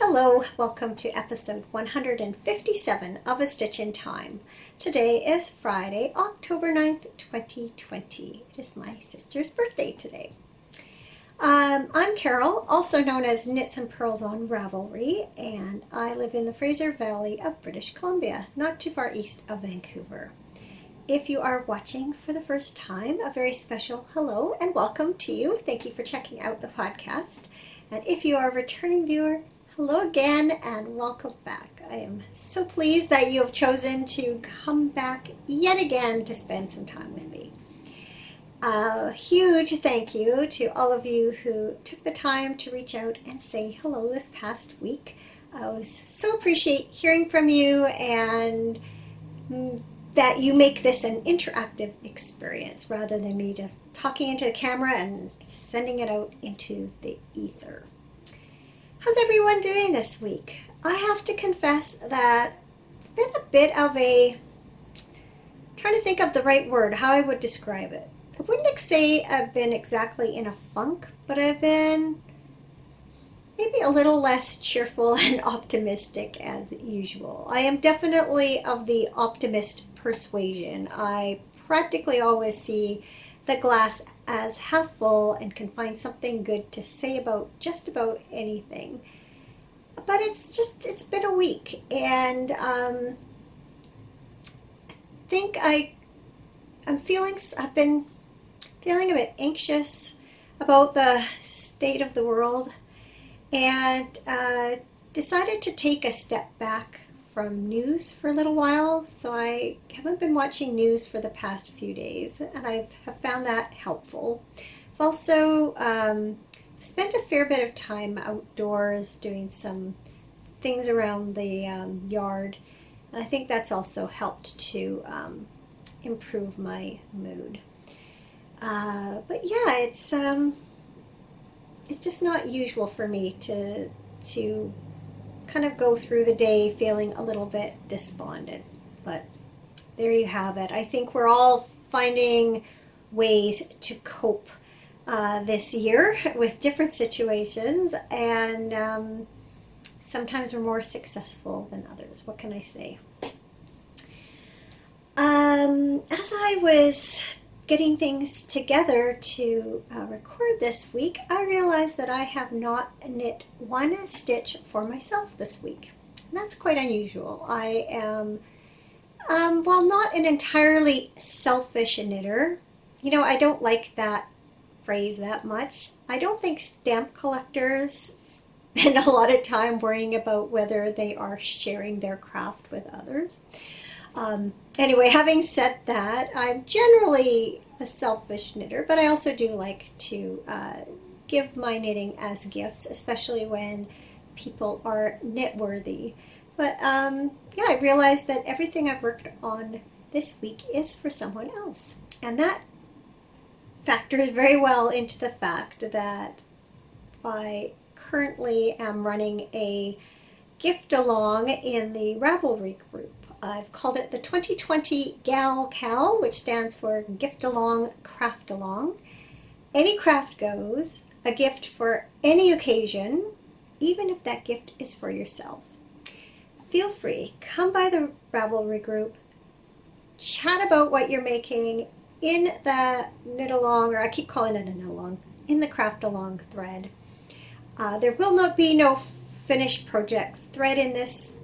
Hello, welcome to episode 157 of A Stitch in Time. Today is Friday, October 9th, 2020. It is my sister's birthday today. I'm Carol, also known as Knits and Pearls on Ravelry, and I live in the Fraser Valley of British Columbia, not too far east of Vancouver. If you are watching for the first time, a very special hello and welcome to you. Thank you for checking out the podcast. And if you are a returning viewer, hello again and welcome back. I am so pleased that you have chosen to come back yet again to spend some time with me. A huge thank you to all of you who took the time to reach out and say hello this past week. I was so appreciate hearing from you and that you make this an interactive experience rather than me just talking into the camera and sending it out into the ether. How's everyone doing this week? I have to confess that it's been a bit of a, trying to think of the right word, how I would describe it. I wouldn't say I've been exactly in a funk, but I've been maybe a little less cheerful and optimistic as usual. I am definitely of the optimist persuasion. I practically always see the glass as half full and can find something good to say about just about anything. But it's been a week, and I think I've been feeling a bit anxious about the state of the world, and decided to take a step back from news for a little while. So I haven't been watching news for the past few days, and I have found that helpful. I've also spent a fair bit of time outdoors doing some things around the yard, and I think that's also helped to improve my mood. But yeah, it's just not usual for me to kind of go through the day feeling a little bit despondent. But there you have it. I think we're all finding ways to cope this year with different situations, and sometimes we're more successful than others. What can I say? As I was getting things together to record this week, I realized that I have not knit one stitch for myself this week. And that's quite unusual. I am, while not an entirely selfish knitter, you know, I don't like that phrase that much. I don't think stamp collectors spend a lot of time worrying about whether they are sharing their craft with others. Anyway, having said that, I'm generally a selfish knitter, but I also do like to give my knitting as gifts, especially when people are knit-worthy. But yeah, I realized that everything I've worked on this week is for someone else. And that factors very well into the fact that I currently am running a gift-along in the Ravelry group. I've called it the 2020 Gal Cal, which stands for Gift Along, Craft Along. Any craft goes, a gift for any occasion, even if that gift is for yourself. Feel free, come by the Ravelry group, chat about what you're making in the knit along, or I keep calling it a knit along, in the craft along thread. There will not be no finished projects thread in this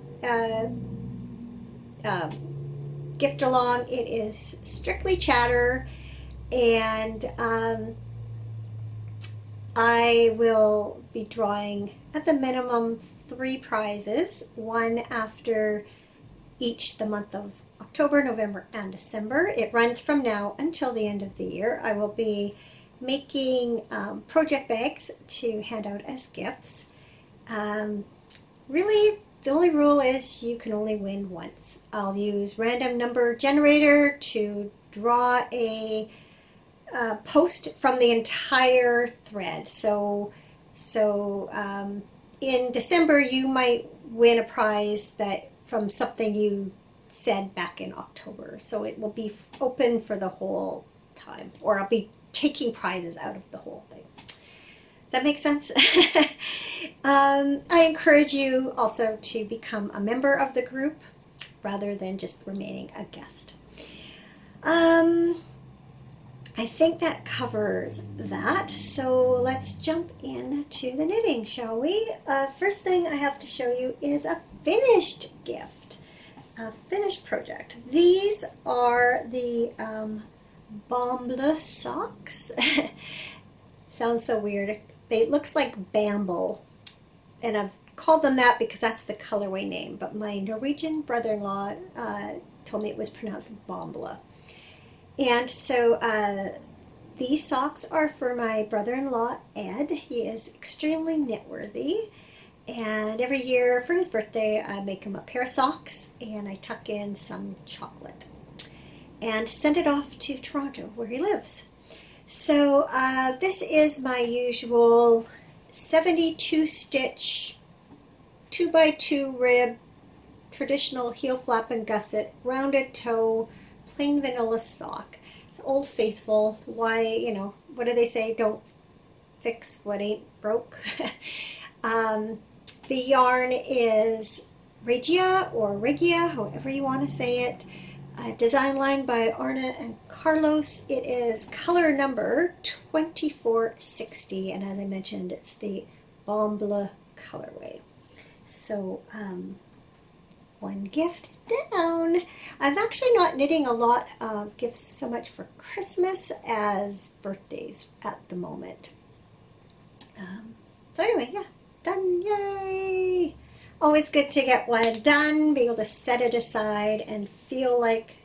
gift along. It is strictly chatter, and I will be drawing at the minimum 3 prizes, one after each the month of October, November, and December. It runs from now until the end of the year. I will be making project bags to hand out as gifts. Really, the only rule is you can only win once. I'll use random number generator to draw a post from the entire thread. So in December you might win a prize that from something you said back in October. So it will be open for the whole time, or I'll be taking prizes out of the whole thing. that make sense? I encourage you also to become a member of the group rather than just remaining a guest. I think that covers that. So let's jump into the knitting, shall we? First thing I have to show you is a finished gift, a finished project. These are the Bomble socks. Sounds so weird. It looks like bamble, and I've called them that because that's the colorway name, but my Norwegian brother-in-law told me it was pronounced Bomble. And so these socks are for my brother-in-law, Ed. He is extremely knit-worthy. And every year for his birthday, I make him a pair of socks and I tuck in some chocolate and send it off to Toronto where he lives. So this is my usual 72 stitch, 2x2 rib, traditional heel flap and gusset, rounded toe, plain vanilla sock. It's Old Faithful. Why, you know, what do they say? Don't fix what ain't broke. The yarn is Regia or Regia, however you want to say it. Design line by Arna and Carlos. It is color number 2460, and as I mentioned, it's the Bomble colorway. So, one gift down. I'm actually not knitting a lot of gifts so much for Christmas as birthdays at the moment. So anyway, yeah, done, yay! Always good to get one done, be able to set it aside and feel like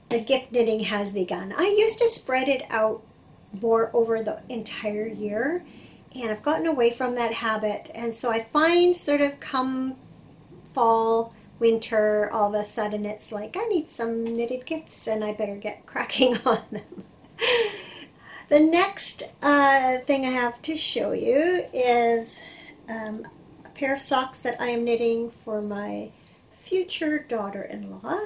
the gift knitting has begun. I used to spread it out more over the entire year, and I've gotten away from that habit, and so I find sort of come fall, winter, all of a sudden it's like I need some knitted gifts and I better get cracking on them. The next thing I have to show you is a pair of socks that I am knitting for my future daughter-in-law.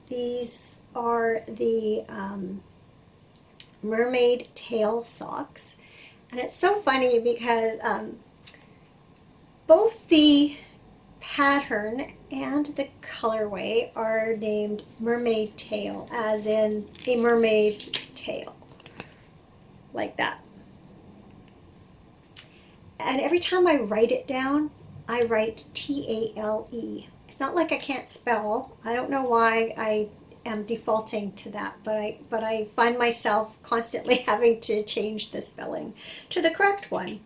These are the mermaid tail socks, and it's so funny because both the pattern and the colorway are named mermaid tail, as in a mermaid's tail, like that. And every time I write it down, I write T-A-L-E. It's not like I can't spell. I don't know why I am defaulting to that, but I find myself constantly having to change the spelling to the correct one.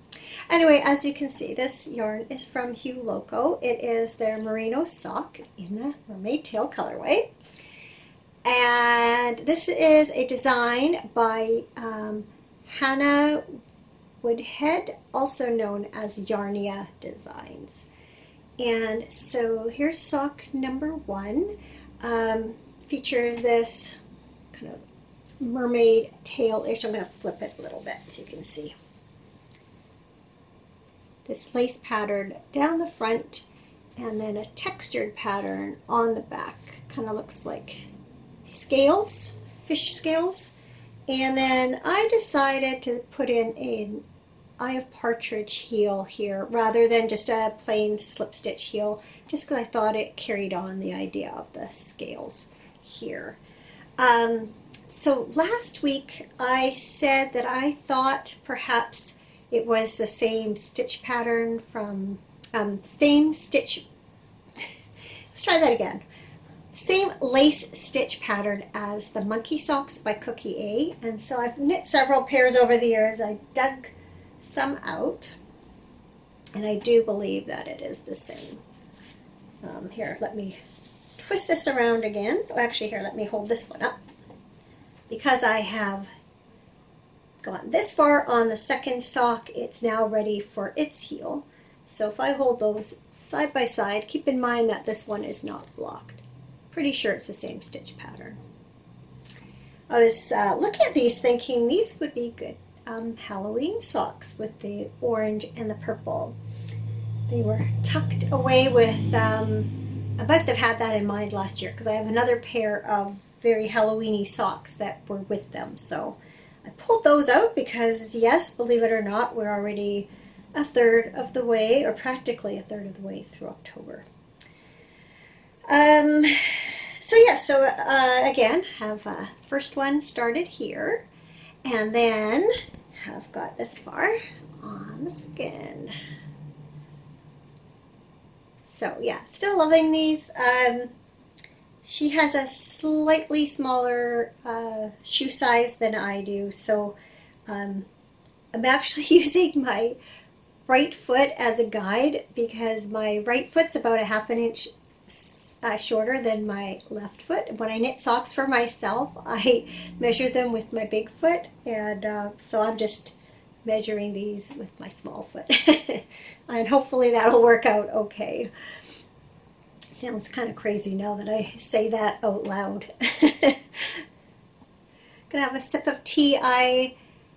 Anyway, as you can see, this yarn is from Hue Loco. It is their merino sock in the mermaid tail colorway. And this is a design by Hannah Woodhead, also known as Yarnia Designs. And so here's sock number 1. Features this kind of mermaid tail-ish. I'm going to flip it a little bit so you can see. This lace pattern down the front and then a textured pattern on the back. Kind of looks like scales, fish scales. And then I decided to put in an Eye of Partridge heel here rather than just a plain slip stitch heel, just because I thought it carried on the idea of the scales here. So last week I said that I thought perhaps it was the same stitch pattern from same stitch. Let's try that again. Same lace stitch pattern as the Monkey Socks by Cookie A. And so I've knit several pairs over the years. I dug some out, and I do believe that it is the same. Here, let me twist this around again. Oh, actually, here, let me hold this one up, because I have gone this far on the second sock. It's now ready for its heel. So if I hold those side by side, keep in mind that this one is not blocked. Pretty sure it's the same stitch pattern. I was looking at these thinking these would be good Halloween socks with the orange and the purple. They were tucked away with, I must have had that in mind last year because I have another pair of very Halloween-y socks that were with them. So I pulled those out because, yes, believe it or not, we're already a third of the way, or practically a third of the way through October. Again, have first one started here, and then have got this far on the second. So yeah, still loving these. She has a slightly smaller shoe size than I do, so I'm actually using my right foot as a guide because my right foot's about a half an inch shorter than my left foot. When I knit socks for myself, I measure them with my big foot, and so I'm just measuring these with my small foot. And hopefully that'll work out okay. Sounds kind of crazy now that I say that out loud. Gonna have a sip of tea. I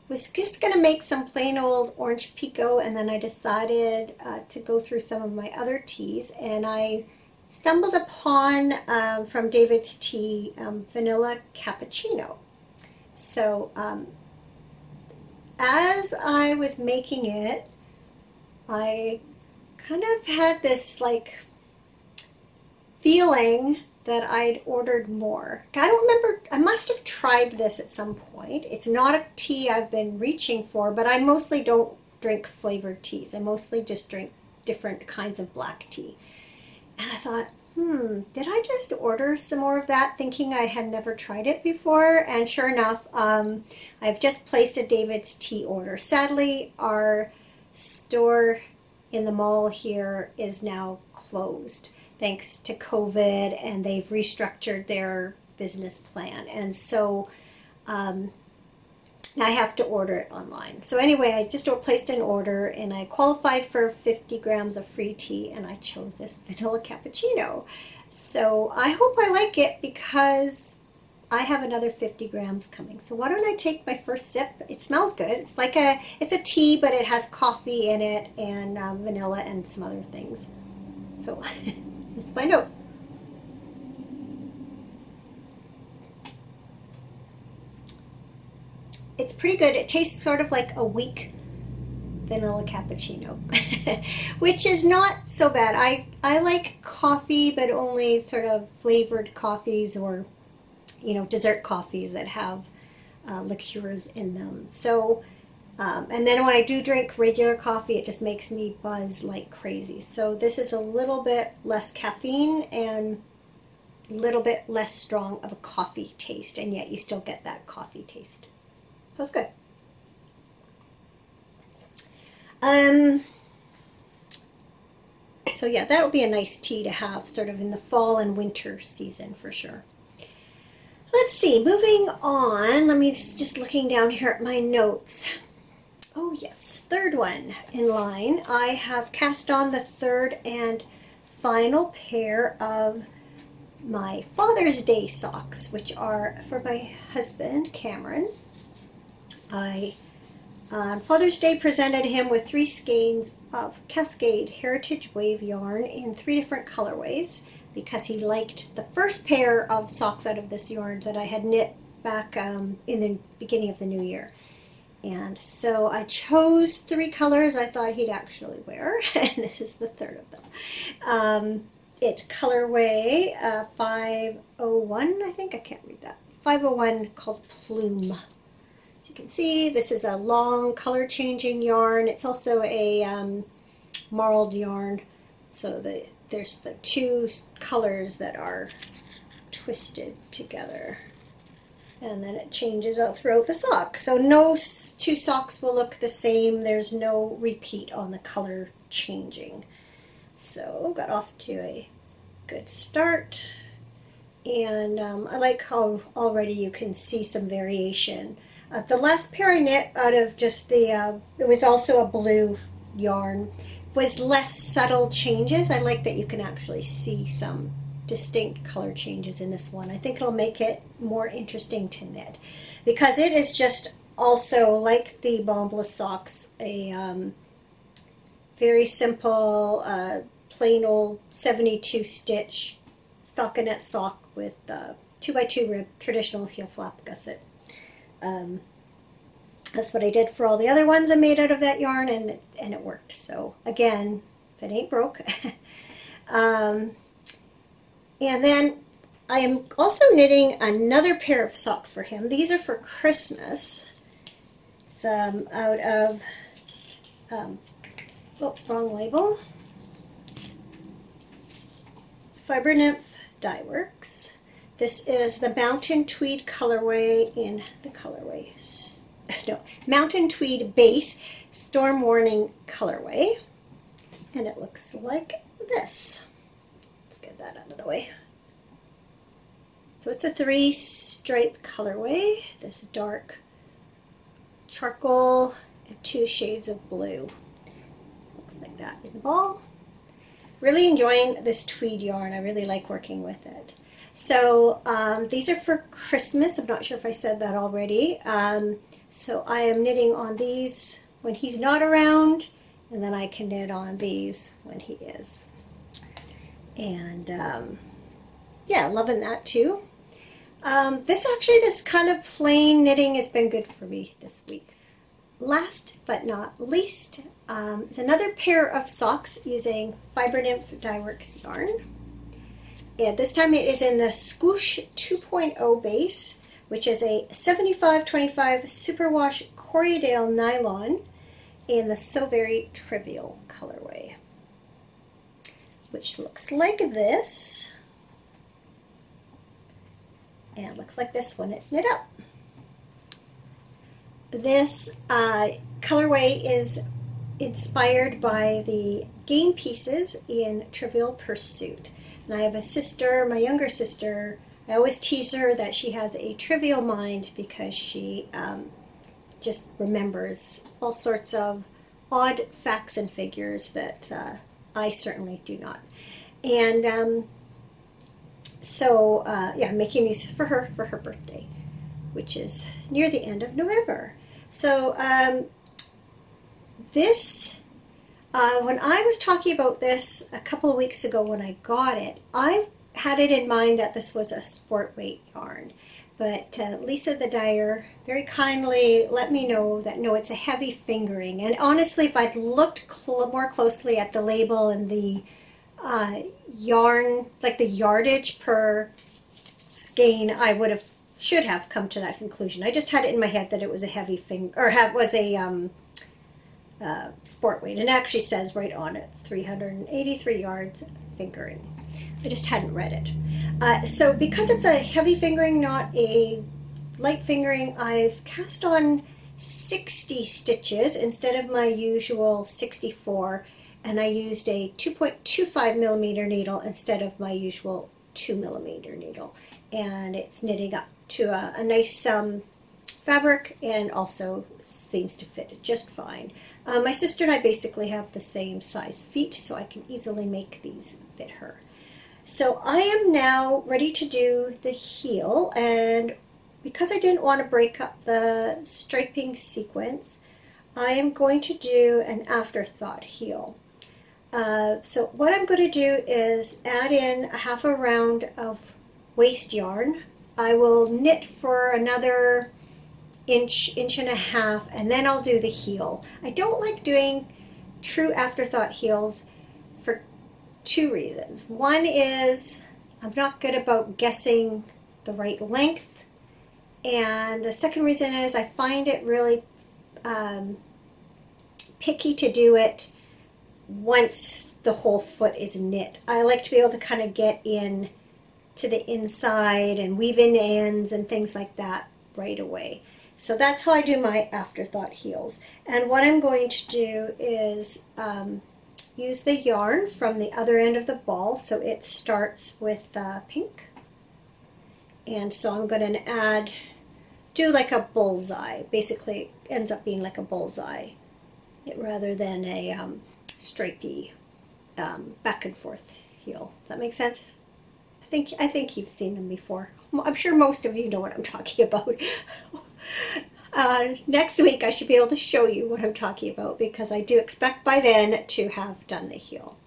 was just gonna make some plain old orange pekoe, and then I decided to go through some of my other teas, and I stumbled upon from David's Tea vanilla cappuccino. So as I was making it, I kind of had this like feeling that I'd ordered more. I don't remember, I must have tried this at some point. It's not a tea I've been reaching for, but I mostly don't drink flavored teas. I mostly just drink different kinds of black tea. And I thought, did I just order some more of that thinking I had never tried it before? And sure enough, I've just placed a David's Tea order. Sadly, our store in the mall here is now closed thanks to COVID, and they've restructured their business plan. And so I have to order it online. So anyway, I just placed an order, and I qualified for 50 grams of free tea, and I chose this vanilla cappuccino. So I hope I like it because I have another 50 grams coming. So why don't I take my first sip? It smells good. It's a tea, but it has coffee in it and vanilla and some other things. So let's find out. It's pretty good. It tastes sort of like a weak vanilla cappuccino, which is not so bad. I like coffee, but only sort of flavored coffees or, dessert coffees that have liqueurs in them. So, and then when I do drink regular coffee, it just makes me buzz like crazy. So this is a little bit less caffeine and a little bit less strong of a coffee taste, and yet you still get that coffee taste. So it's good. So yeah, that'll be a nice tea to have sort of in the fall and winter season for sure. Let's see, moving on. Let me just looking down here at my notes. Oh yes, third one in line. I have cast on the third and final pair of my Father's Day socks, which are for my husband, Cameron. I, on Father's Day, presented him with 3 skeins of Cascade Heritage Wave yarn in 3 different colorways because he liked the first pair of socks out of this yarn that I had knit back in the beginning of the new year. And so I chose 3 colors I thought he'd actually wear, and this is the third of them. It's colorway 501, I think. I can't read that. 501 called Plume. You can see this is a long color changing yarn. It's also a marled yarn, so there's the 2 colors that are twisted together, and then it changes out throughout the sock. So no 2 socks will look the same. There's no repeat on the color changing. So got off to a good start, and I like how already you can see some variation. The last pair I knit out of just the, it was also a blue yarn, was less subtle changes. I like that you can actually see some distinct color changes in this one. I think it'll make it more interesting to knit because it is just also, like the Bombla socks, a very simple, plain old 72 stitch stockinette sock with 2x2 rib traditional heel flap gusset. That's what I did for all the other ones I made out of that yarn, and it worked. So again, if it ain't broke. And then I am also knitting another pair of socks for him. These are for Christmas. It's out of, oh, wrong label. Fiber Nymph Dye Works. This is the Mountain Tweed colorway in the colorway, no, Mountain Tweed Base Storm Warning colorway. And it looks like this. Let's get that out of the way. So it's a 3-stripe colorway. This dark charcoal and 2 shades of blue. Looks like that in the ball. Really enjoying this tweed yarn. I really like working with it. So these are for Christmas. I'm not sure if I said that already. So I am knitting on these when he's not around, and then I can knit on these when he is. And yeah, loving that too. This kind of plain knitting has been good for me this week. Last but not least is another pair of socks using Fiber Nymph Dye Works yarn. And this time it is in the Swoosh 2.0 base, which is a 75-25 superwash Corriedale nylon in the So Very Trivial colorway, which looks like this. And it looks like this when it's knit up. This colorway is inspired by the game pieces in Trivial Pursuit. And I have a sister, my younger sister. I always tease her that she has a trivial mind because she just remembers all sorts of odd facts and figures that I certainly do not. And yeah, I'm making these for her birthday, which is near the end of November. So when I was talking about this a couple of weeks ago when I got it, I had it in mind that this was a sport weight yarn. But Lisa the dyer very kindly let me know that no, it's a heavy fingering. And honestly, if I'd looked more closely at the label and the yarn, like the yardage per skein, I should have come to that conclusion. I just had it in my head that it was a heavy was a sport weight, and it actually says right on it 383 yards fingering. I just hadn't read it. So because it's a heavy fingering, not a light fingering, I've cast on 60 stitches instead of my usual 64, and I used a 2.25 millimeter needle instead of my usual 2 millimeter needle, and it's knitting up to a nice fabric, and also seems to fit just fine. My sister and I basically have the same size feet, so I can easily make these fit her. So I am now ready to do the heel, and because I didn't want to break up the striping sequence, I am going to do an afterthought heel. So what I'm going to do is add in a half a round of waste yarn. I will knit for another inch and a half, and then I'll do the heel. I don't like doing true afterthought heels for 2 reasons. One is I'm not good about guessing the right length, and the second reason is I find it really picky to do it once the whole foot is knit. I like to be able to kind of get in to the inside and weave in ends and things like that right away. So that's how I do my afterthought heels. And what I'm going to do is use the yarn from the other end of the ball. So it starts with pink. And so I'm going to do like a bullseye. Basically, it ends up being like a bullseye rather than a stripey back and forth heel. Does that make sense? I think you've seen them before. I'm sure most of you know what I'm talking about. Next week I should be able to show you what I'm talking about, because I do expect by then to have done the heel.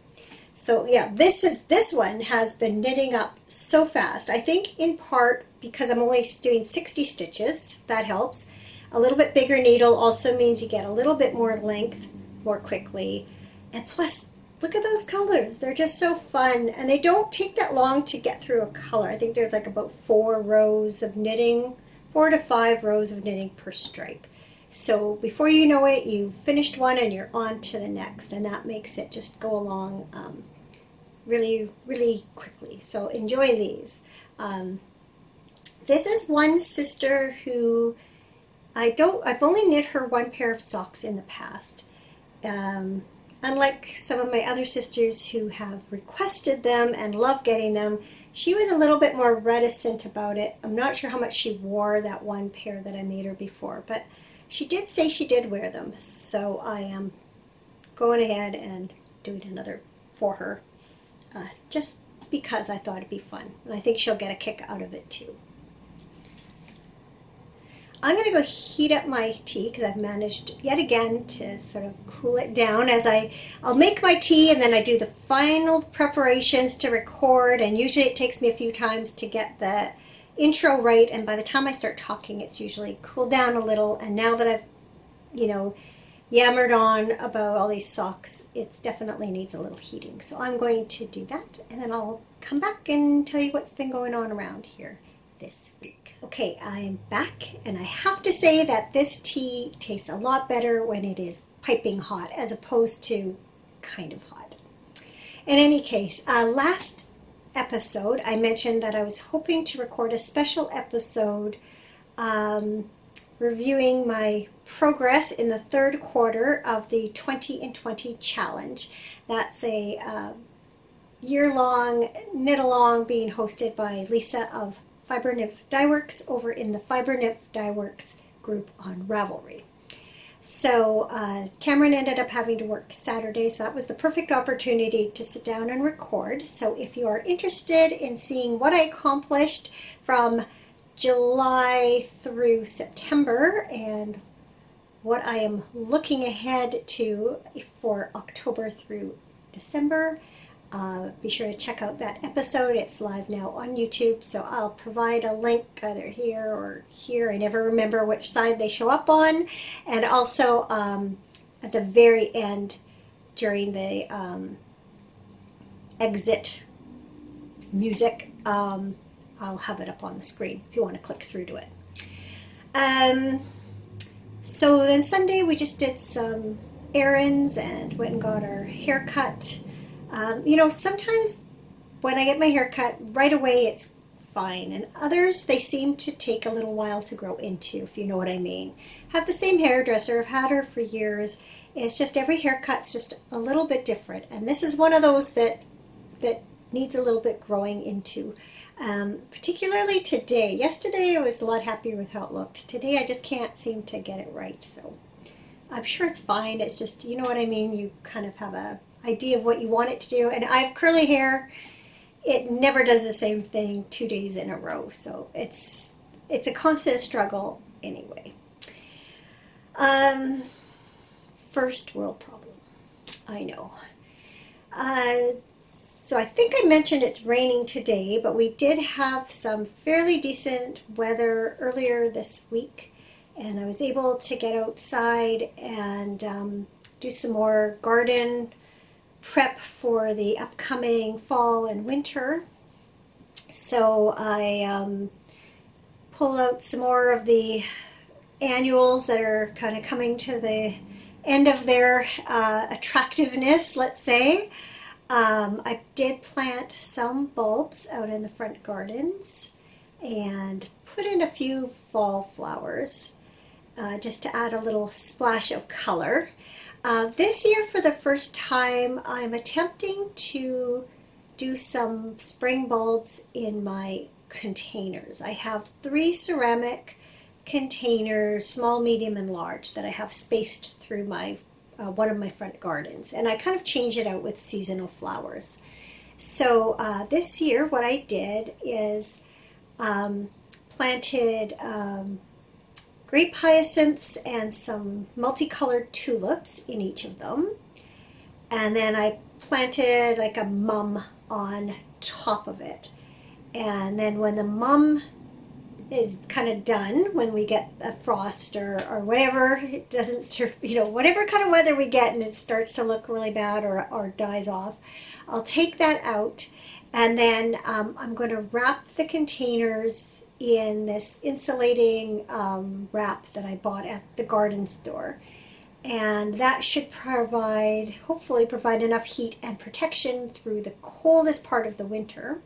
So yeah, this one has been knitting up so fast. I think in part because I'm only doing 60 stitches, that helps. A little bit bigger needle also means you get a little bit more length more quickly. And plus, look at those colors. They're just so fun. And they don't take that long to get through a color. I think there's like about 4 rows of knitting, 4 to 5 rows of knitting per stripe. So before you know it, you've finished one and you're on to the next. And that makes it just go along really, really quickly. So enjoy these. This is one sister who I've only knit her one pair of socks in the past. Unlike some of my other sisters who have requested them and love getting them, she was a little bit more reticent about it. I'm not sure how much she wore that one pair that I made her before, but she did say she did wear them. So I am going ahead and doing another for her, just because I thought it'd be fun. And I think she'll get a kick out of it too. I'm going to go heat up my tea because I've managed yet again to sort of cool it down as I'll make my tea and then I do the final preparations to record, and usually it takes me a few times to get the intro right, and by the time I start talking it's usually cooled down a little. And now that I've, yammered on about all these socks, it definitely needs a little heating. So I'm going to do that and then I'll come back and tell you what's been going on around here this week. Okay, I am back, and I have to say that this tea tastes a lot better when it is piping hot as opposed to kind of hot. In any case, last episode I mentioned that I was hoping to record a special episode reviewing my progress in the 3rd quarter of the 20 in 20 challenge. That's a year-long knit-along being hosted by Lisa of Fiber Nymph Dye Works over in the Fiber Nymph Dye Works group on Ravelry. So Cameron ended up having to work Saturday, so that was the perfect opportunity to sit down and record. So if you are interested in seeing what I accomplished from July through September and what I am looking ahead to for October through December, be sure to check out that episode. It's live now on YouTube, so I'll provide a link either here or here. I never remember which side they show up on. And also at the very end, during the exit music, I'll have it up on the screen if you want to click through to it. So then Sunday we just did some errands and went and got our hair cut. Sometimes when I get my hair cut right away, it's fine. And others, they seem to take a little while to grow into, if you know what I mean. Have the same hairdresser. I've had her for years. It's just every haircut's just a little bit different. And this is one of those that needs a little bit growing into. Particularly today. Yesterday, I was a lot happier with how it looked. Today, I just can't seem to get it right. So I'm sure it's fine. It's just, you know what I mean? You kind of have a idea of what you want it to do. And I have curly hair. It never does the same thing 2 days in a row. So it's a constant struggle anyway. First world problem. I know. So I think I mentioned it's raining today, but we did have some fairly decent weather earlier this week. And I was able to get outside and do some more garden prep for the upcoming fall and winter. So I pulled out some more of the annuals that are kind of coming to the end of their attractiveness, let's say. I did plant some bulbs out in the front gardens and put in a few fall flowers just to add a little splash of color. This year, for the first time, I'm attempting to do some spring bulbs in my containers. I have 3 ceramic containers, small, medium, and large, that I have spaced through my one of my front gardens. And I kind of change it out with seasonal flowers. So this year, what I did is planted grape hyacinths and some multicolored tulips in each of them. And then I planted like a mum on top of it. And then when the mum is kind of done, when we get a frost or whatever, it doesn't serve, whatever kind of weather we get and it starts to look really bad or dies off, I'll take that out, and then I'm going to wrap the containers in this insulating wrap that I bought at the garden store. And that should hopefully provide enough heat and protection through the coldest part of the winter.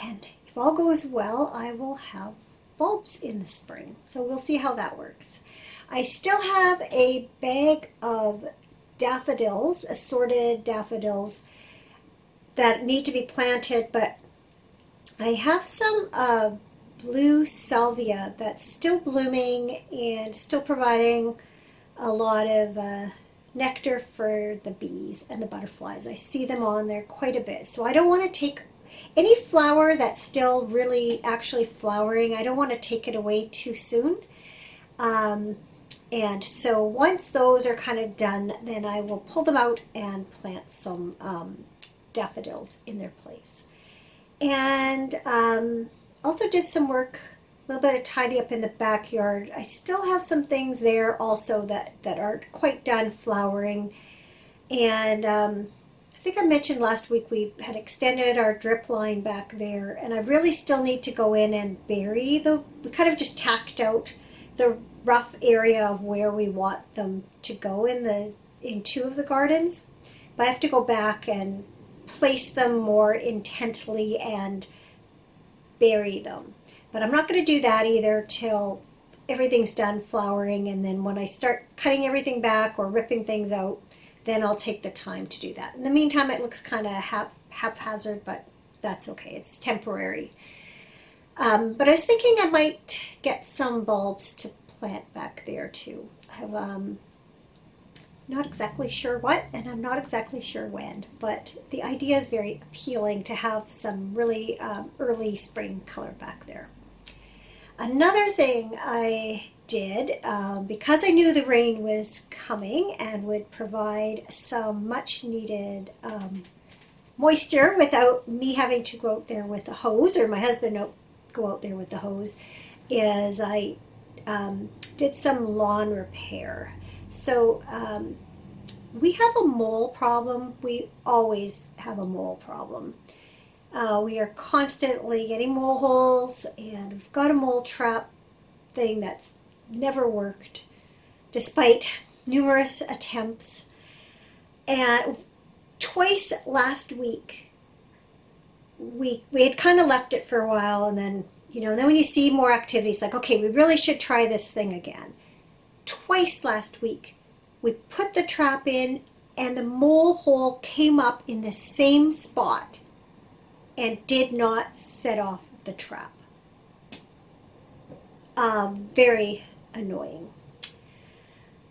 And if all goes well, I will have bulbs in the spring. So we'll see how that works. I still have a bag of daffodils, assorted daffodils, that need to be planted, but I have some blue salvia that's still blooming and still providing a lot of nectar for the bees and the butterflies. I see them on there quite a bit. So I don't want to take any flower that's still really actually flowering, I don't want to take it away too soon. And so once those are kind of done, then I will pull them out and plant some daffodils in their place. And also did some work, a little bit of tidy up in the backyard. I still have some things there also that aren't quite done flowering. And I think I mentioned last week we had extended our drip line back there, and I really still need to go in and bury we kind of just tacked out the rough area of where we want them to go in two of the gardens. But I have to go back and place them more intently and bury them. But I'm not going to do that either till everything's done flowering, and then when I start cutting everything back or ripping things out, then I'll take the time to do that. In the meantime, it looks kind of haphazard, but that's okay. It's temporary. But I was thinking I might get some bulbs to plant back there too. I have not exactly sure what, and I'm not exactly sure when, but the idea is very appealing to have some really early spring color back there. Another thing I did, because I knew the rain was coming and would provide some much needed moisture without me having to go out there with a hose, or my husband go out there with the hose, is I did some lawn repair. So we have a mole problem. We always have a mole problem. We are constantly getting mole holes, and we've got a mole trap thing that's never worked despite numerous attempts. And twice last week we had kind of left it for a while, and then then when you see more activity, it's like, okay, we really should try this thing again. Twice last week we put the trap in, and the mole hole came up in the same spot and did not set off the trap. Very annoying.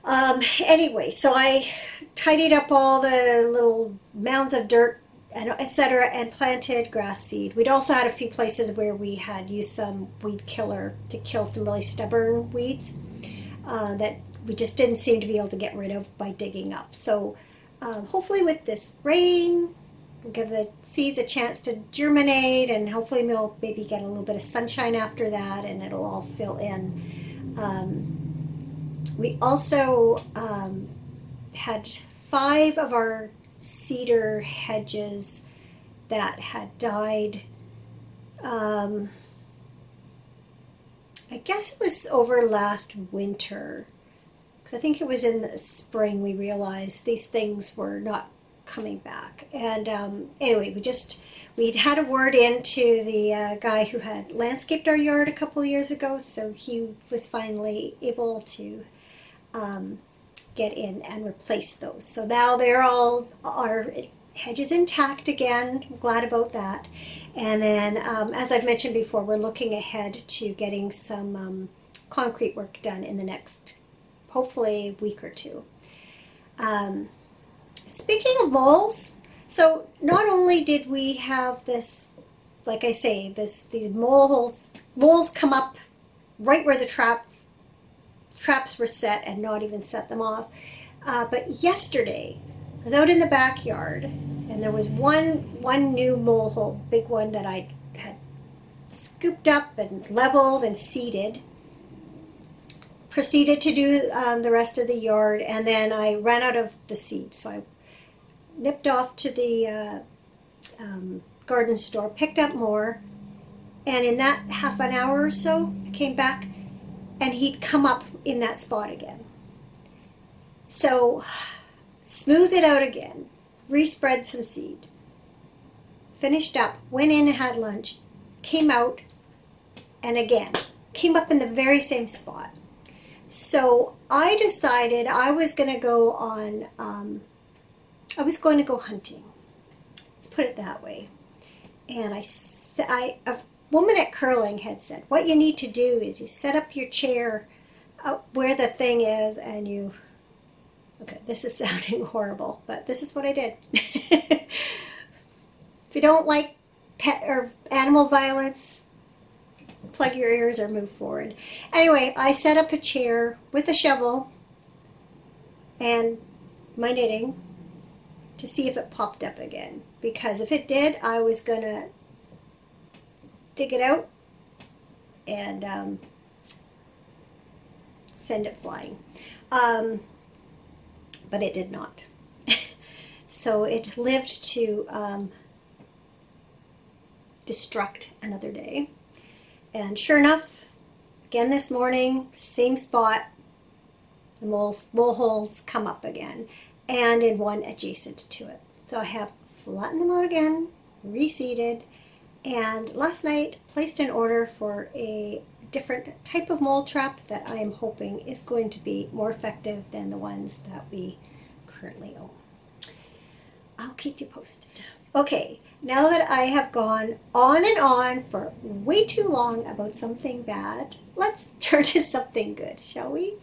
Anyway, so I tidied up all the little mounds of dirt, and etc., and planted grass seed. We'd also had a few places where we had used some weed killer to kill some really stubborn weeds that we just didn't seem to be able to get rid of by digging up. So hopefully with this rain, we'll give the seeds a chance to germinate, and hopefully we'll maybe get a little bit of sunshine after that, and it'll all fill in. We also had 5 of our cedar hedges that had died. I guess it was over last winter, because I think it was in the spring we realized these things were not coming back. And anyway, we'd had a word into the guy who had landscaped our yard a couple of years ago, so he was finally able to get in and replace those. So now our hedges intact again. I'm glad about that. And then, as I've mentioned before, we're looking ahead to getting some concrete work done in the next, hopefully, week or two. Speaking of moles, so not only did we have this, like I say, these moles come up right where the traps were set and not even set them off. But yesterday, I was out in the backyard, and there was one new mole hole, big one that I had scooped up and leveled and seeded. Proceeded to do the rest of the yard, and then I ran out of the seed, so I nipped off to the garden store, picked up more, and in that half an hour or so, I came back, and he'd come up in that spot again. So, smoothed it out again, respread some seed, finished up, went in and had lunch, came out, and again, came up in the very same spot. So I decided I was going to go on, I was going to go hunting. Let's put it that way. And a woman at Curling had said, what you need to do is you set up your chair out where the thing is, and you, okay, this is sounding horrible, but this is what I did. If you don't like pet or animal violence, plug your ears or move forward. Anyway, I set up a chair with a shovel and my knitting to see if it popped up again. Because if it did, I was going to dig it out and send it flying. But it did not. So it lived to destruct another day. And sure enough, again this morning, same spot, the mole holes come up again, and in one adjacent to it. So I have flattened them out again, reseeded, and last night placed an order for a different type of mole trap that I am hoping is going to be more effective than the ones that we currently own. I'll keep you posted. Okay, now that I have gone on and on for way too long about something bad, let's turn to something good, shall we?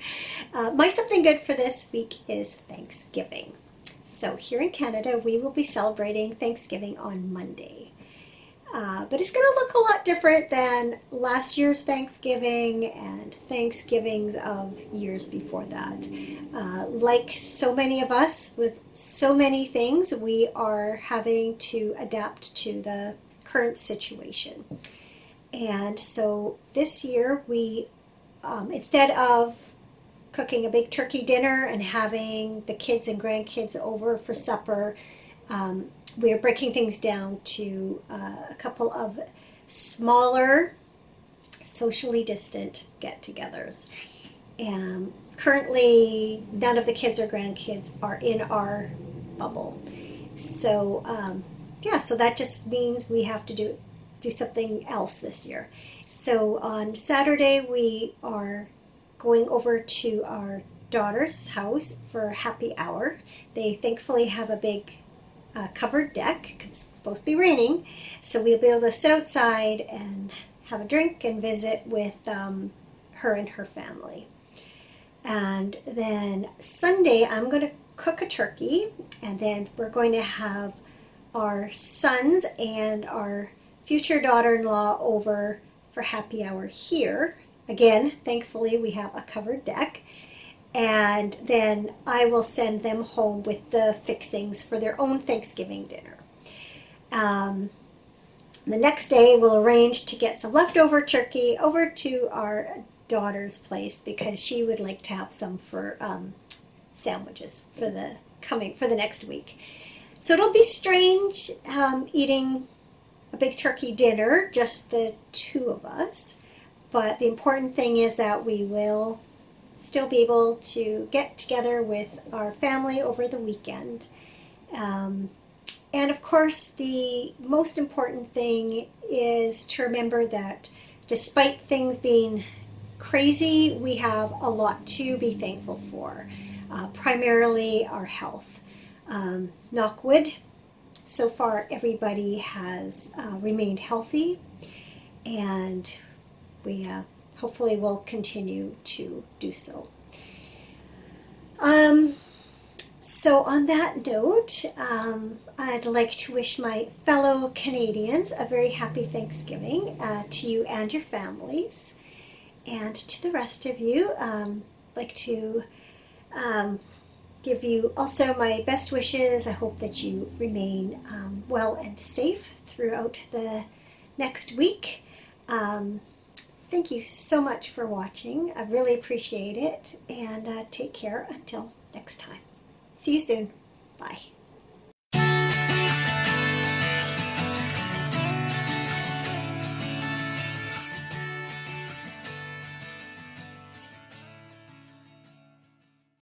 My something good for this week is Thanksgiving. So here in Canada, we will be celebrating Thanksgiving on Monday. But it's going to look a lot different than last year's Thanksgiving and Thanksgivings of years before that. Like so many of us with so many things, we are having to adapt to the current situation. And so this year we, instead of cooking a big turkey dinner and having the kids and grandkids over for supper, we're breaking things down to a couple of smaller, socially distant get-togethers. And currently, none of the kids or grandkids are in our bubble. So, yeah, so that just means we have to do something else this year. So on Saturday, we are going over to our daughter's house for happy hour. They thankfully have a big covered deck because it's supposed to be raining, so we'll be able to sit outside and have a drink and visit with her and her family. And then Sunday I'm going to cook a turkey, and then we're going to have our sons and our future daughter-in-law over for happy hour here. Again, thankfully we have a covered deck. And then I will send them home with the fixings for their own Thanksgiving dinner. The next day we'll arrange to get some leftover turkey over to our daughter's place because she would like to have some for sandwiches for the next week. So it'll be strange eating a big turkey dinner, just the two of us. But the important thing is that we will still be able to get together with our family over the weekend. And of course, the most important thing is to remember that despite things being crazy, we have a lot to be thankful for, primarily our health. Knock wood, so far everybody has remained healthy, and we hopefully will continue to do so. So on that note, I'd like to wish my fellow Canadians a very happy Thanksgiving to you and your families. And to the rest of you, I'd like to give you also my best wishes. I hope that you remain well and safe throughout the next week. Thank you so much for watching. I really appreciate it, and take care until next time. See you soon. Bye.